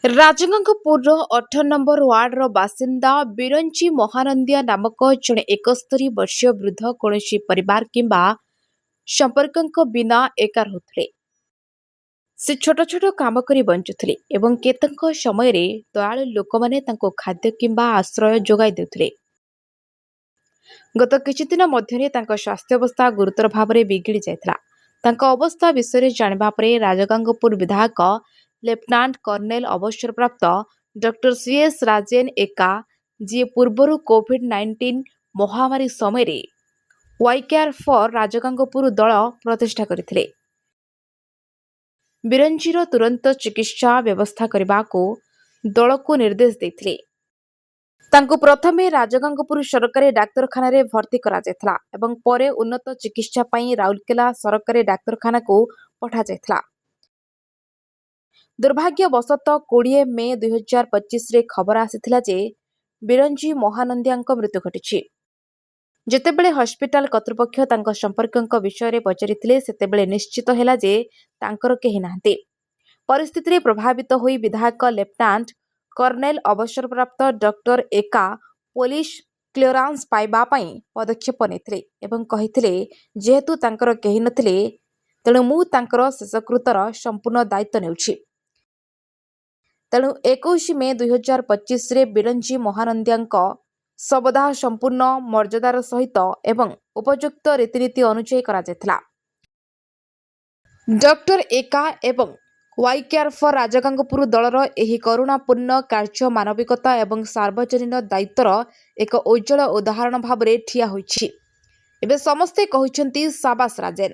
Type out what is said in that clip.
ରାଜଗାଙ୍ଗପୁରର 18 number ୱାର୍ଡର ବାସିନ୍ଦା ବିରଞ୍ଚି ମହାନନ୍ଦିଆ ନାମକ ଜଣେ 71 ବର୍ଷୀୟ ବୃଦ୍ଧ କୌଣସି ପରିବାର କିମ୍ବା ସମ୍ପର୍କଙ୍କ ବିନା ଏକା ରହୁଥିଲେ। ସେ ଛୋଟ ଛୋଟ କାମ କରି ବଞ୍ଚୁଥିଲେ ଏବଂ କେତେକ ସମୟରେ ଦୟାଳୁ ଲୋକମାନେ ତାଙ୍କୁ ଖାଦ୍ୟ କିମ୍ବା ଆଶ୍ରୟ ଯୋଗାଇ ଦେଉଥିଲେ। ଗତ କିଛିଦିନ ମଧ୍ୟରେ ତାଙ୍କ ସ୍ୱାସ୍ଥ୍ୟାବସ୍ଥା ଗୁରୁତର ଭାବରେ ବିଗିଡ଼ି ଯାଇଥିଲା। ତାଙ୍କ ଅବସ୍ଥା ବିଷୟରେ ଜାଣିବା ପରେ ରାଜଗାଙ୍ଗପୁର ବିଧାୟକ ଲେଫ୍ଟନାଣ୍ଟ କର୍ଣ୍ଣେଲ ଅବସରପ୍ରାପ୍ତ ଡକ୍ଟର ସିଏସ୍ ରାଜେନ ଏକା, ଯିଏ ପୂର୍ବରୁ କୋଭିଡ୍-19 ମହାମାରୀ ସମୟରେ ୱାଇ କେୟାର ଫର ରାଜଗାଙ୍ଗପୁର ଦଳ ପ୍ରତିଷ୍ଠା କରିଥିଲେ, ବିରଞ୍ଚିର ତୁରନ୍ତ ଚିକିତ୍ସା ବ୍ୟବସ୍ଥା କରିବାକୁ ଦଳକୁ ନିର୍ଦ୍ଦେଶ ଦେଇଥିଲେ। ତାଙ୍କୁ ପ୍ରଥମେ ରାଜଗାଙ୍ଗପୁର ସରକାରୀ ଡାକ୍ତରଖାନାରେ ଭର୍ତ୍ତି କରାଯାଇଥିଲା ଏବଂ ପରେ ଉନ୍ନତ ଚିକିତ୍ସା ପାଇଁ ରାଉରକେଲା ସରକାରୀ ଡାକ୍ତରଖାନାକୁ ପଠାଯାଇଥିଲା। ଦୁର୍ଭାଗ୍ୟବଶତଃ 20 ମେ 2025ରେ ଖବର ଆସିଥିଲା ଯେ ବିରଞ୍ଚି ମହାନନ୍ଦିଆଙ୍କ ମୃତ୍ୟୁ ଘଟିଛି। ଯେତେବେଳେ ହସ୍ପିଟାଲ କର୍ତ୍ତୃପକ୍ଷ ତାଙ୍କ ସମ୍ପର୍କୀୟଙ୍କ ବିଷୟରେ ପଚାରିଥିଲେ, ସେତେବେଳେ ନିଶ୍ଚିତ ହେଲା ଯେ ତାଙ୍କର କେହି ନାହାନ୍ତି। ପରିସ୍ଥିତିରେ ପ୍ରଭାବିତ ହୋଇ ବିଧାୟକ ଲେଫ୍ଟନାଣ୍ଟ କର୍ଣ୍ଣେଲ ଅବସରପ୍ରାପ୍ତ ଡକ୍ଟର ଏକା ପୋଲିସ କ୍ଲିୟରାନ୍ସ ପାଇବା ପାଇଁ ପଦକ୍ଷେପ ନେଇଥିଲେ ଏବଂ କହିଥିଲେ, ଯେହେତୁ ତାଙ୍କର କେହି ନଥିଲେ, ତେଣୁ ମୁଁ ତାଙ୍କର ଶେଷକୃତ୍ୟର ସମ୍ପୂର୍ଣ୍ଣ ଦାୟିତ୍ୱ ନେଉଛି। ତେଣୁ 21 ମେ 2025ରେ ବିରଞ୍ଚି ମହାନନ୍ଦିଆଙ୍କ ଶବଦାହ ସମ୍ପୂର୍ଣ୍ଣ ମର୍ଯ୍ୟାଦାର ସହିତ ଏବଂ ଉପଯୁକ୍ତ ରୀତିନୀତି ଅନୁଯାୟୀ କରାଯାଇଥିଲା। ଡକ୍ଟର ଏକା ଏବଂ ୱାଇ କେୟାର ଫର ରାଜଗାଙ୍ଗପୁର ଦଳର ଏହି କରୁଣାପୂର୍ଣ୍ଣ କାର୍ଯ୍ୟ ମାନବିକତା ଏବଂ ସାର୍ବଜନୀନ ଦାୟିତ୍ୱର ଏକ ଉଜ୍ଜ୍ୱଳ ଉଦାହରଣ ଭାବରେ ଠିଆ ହୋଇଛି। ଏବେ ସମସ୍ତେ କହୁଛନ୍ତି, ସାବାସ ରାଜେନ।